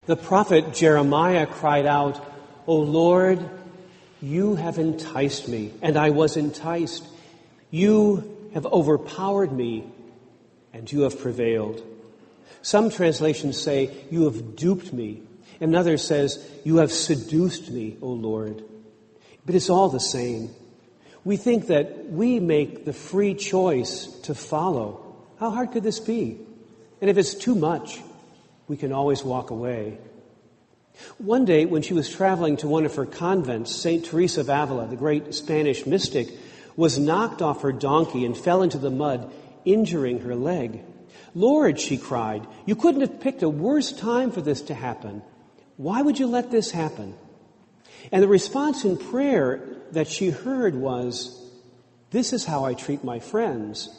The prophet Jeremiah cried out, "O Lord, you have enticed me, and I was enticed. You have overpowered me, and you have prevailed." Some translations say, "You have duped me." Another says, "You have seduced me, O Lord." But it's all the same. We think that we make the free choice to follow. How hard could this be? And if it's too much, we can always walk away. One day, when she was traveling to one of her convents, St. Teresa of Avila, the great Spanish mystic, was knocked off her donkey and fell into the mud, injuring her leg. "Lord," she cried, "you couldn't have picked a worse time for this to happen. Why would you let this happen?" And the response in prayer that she heard was, "This is how I treat my friends."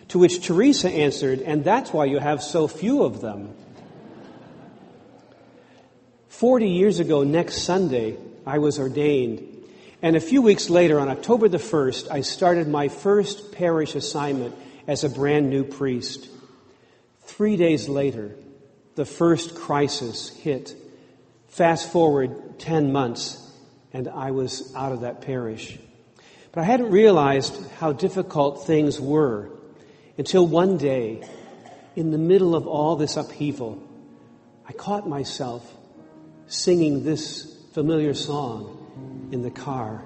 To which Teresa answered, "And that's why you have so few of them." 40 years ago next Sunday, I was ordained. And a few weeks later, on October the 1st, I started my first parish assignment as a brand new priest. 3 days later, the first crisis hit. Fast forward 10 months, and I was out of that parish. But I hadn't realized how difficult things were until one day, in the middle of all this upheaval, I caught myself singing this familiar song in the car.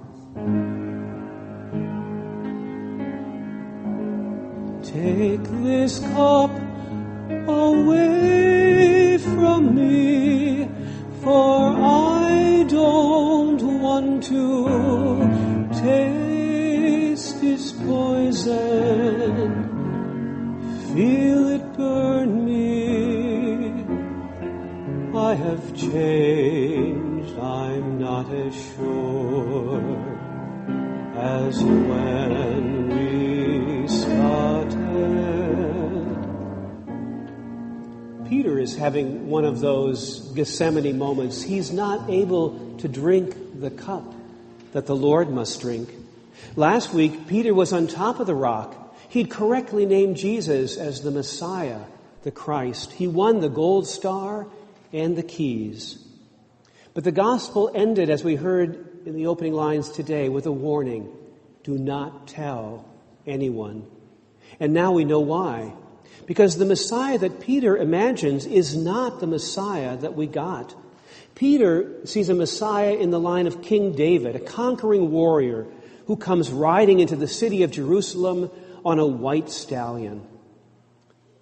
Take this cup away from me, for I don't want to taste this poison. Feel it burn me. I have changed. I'm not as sure as when we started. Peter is having one of those Gethsemane moments. He's not able to drink the cup that the Lord must drink. Last week, Peter was on top of the rock. He'd correctly named Jesus as the Messiah, the Christ. He won the gold star and the keys. But the gospel ended, as we heard in the opening lines today, with a warning: do not tell anyone. And now we know why. Because the Messiah that Peter imagines is not the Messiah that we got. Peter sees a Messiah in the line of King David, a conquering warrior who comes riding into the city of Jerusalem on a white stallion.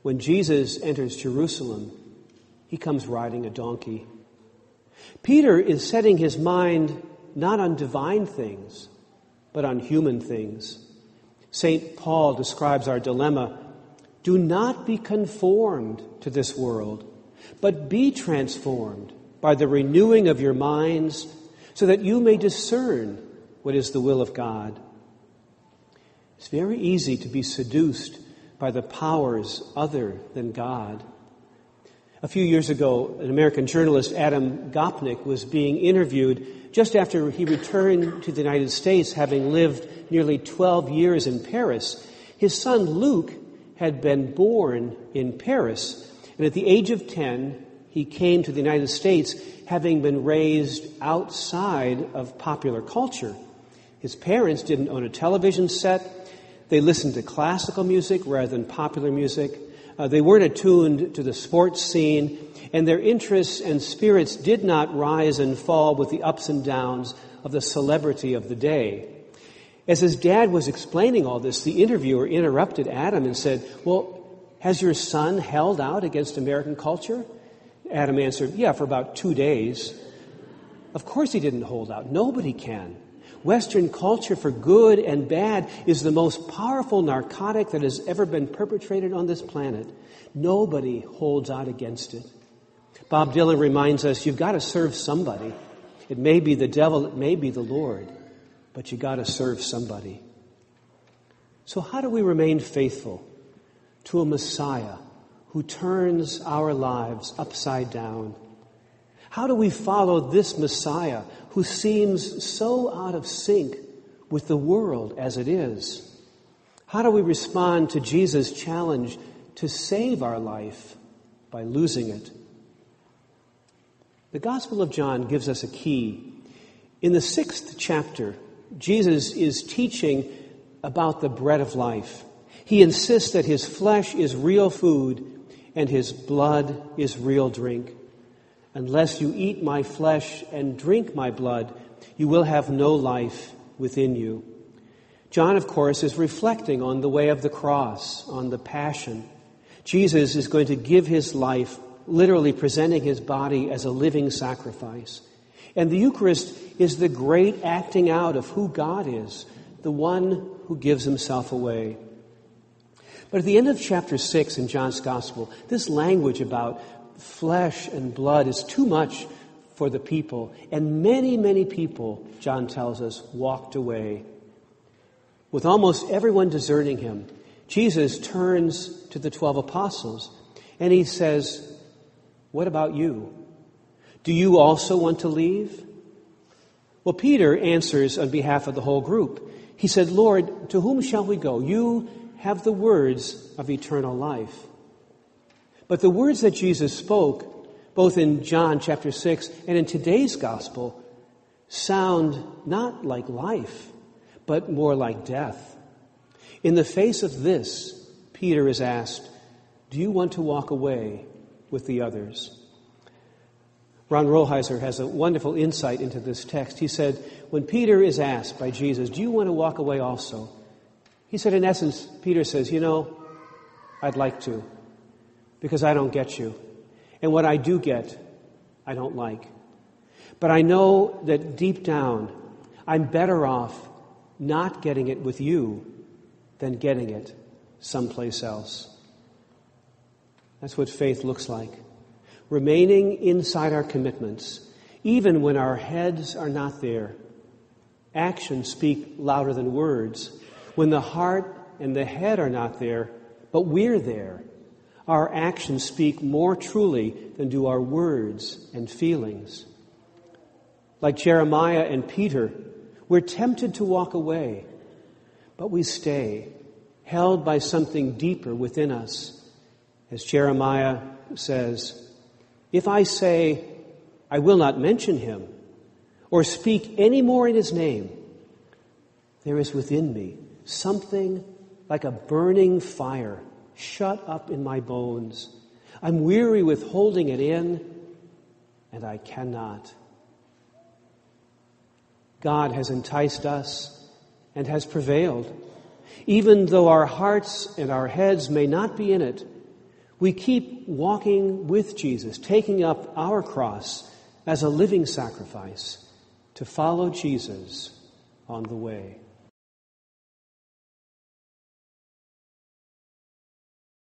When Jesus enters Jerusalem, he comes riding a donkey. Peter is setting his mind not on divine things, but on human things. St. Paul describes our dilemma: do not be conformed to this world, but be transformed by the renewing of your minds, so that you may discern what is the will of God. It's very easy to be seduced by the powers other than God. A few years ago, an American journalist, Adam Gopnik, was being interviewed just after he returned to the United States, having lived nearly 12 years in Paris. His son, Luke, had been born in Paris, and at the age of 10, he came to the United States, having been raised outside of popular culture. His parents didn't own a television set. They listened to classical music rather than popular music. They weren't attuned to the sports scene, and their interests and spirits did not rise and fall with the ups and downs of the celebrity of the day. As his dad was explaining all this, the interviewer interrupted Adam and said, "Well, has your son held out against American culture?" Adam answered, "Yeah, for about 2 days." Of course he didn't hold out. Nobody can. Western culture, for good and bad, is the most powerful narcotic that has ever been perpetrated on this planet. Nobody holds out against it. Bob Dylan reminds us, you've got to serve somebody. It may be the devil, it may be the Lord, but you got to serve somebody. So how do we remain faithful to a Messiah who turns our lives upside down? How do we follow this Messiah who seems so out of sync with the world as it is? How do we respond to Jesus' challenge to save our life by losing it? The Gospel of John gives us a key. In the 6th chapter, Jesus is teaching about the bread of life. He insists that his flesh is real food and his blood is real drink. Unless you eat my flesh and drink my blood, you will have no life within you. John, of course, is reflecting on the way of the cross, on the passion. Jesus is going to give his life, literally presenting his body as a living sacrifice. And the Eucharist is the great acting out of who God is, the one who gives himself away. But at the end of chapter 6 in John's Gospel, this language about flesh and blood is too much for the people. And many, many people, John tells us, walked away. With almost everyone deserting him, Jesus turns to the 12 apostles and he says, "What about you? Do you also want to leave?" Well, Peter answers on behalf of the whole group. He said, "Lord, to whom shall we go? You have the words of eternal life." But the words that Jesus spoke, both in John chapter 6 and in today's gospel, sound not like life, but more like death. In the face of this, Peter is asked, "Do you want to walk away with the others?" Ron Rolheiser has a wonderful insight into this text. He said, when Peter is asked by Jesus, "Do you want to walk away also?" He said, in essence, Peter says, "I'd like to, because I don't get you. And what I do get, I don't like. But I know that deep down, I'm better off not getting it with you than getting it someplace else." That's what faith looks like. Remaining inside our commitments, even when our heads are not there. Actions speak louder than words. When the heart and the head are not there, but we're there, our actions speak more truly than do our words and feelings. Like Jeremiah and Peter, we're tempted to walk away, but we stay, held by something deeper within us. As Jeremiah says, "If I say, I will not mention him, or speak any more in his name, there is within me something like a burning fire shut up in my bones. I'm weary with holding it in, and I cannot." God has enticed us and has prevailed. Even though our hearts and our heads may not be in it, we keep walking with Jesus, taking up our cross as a living sacrifice to follow Jesus on the way.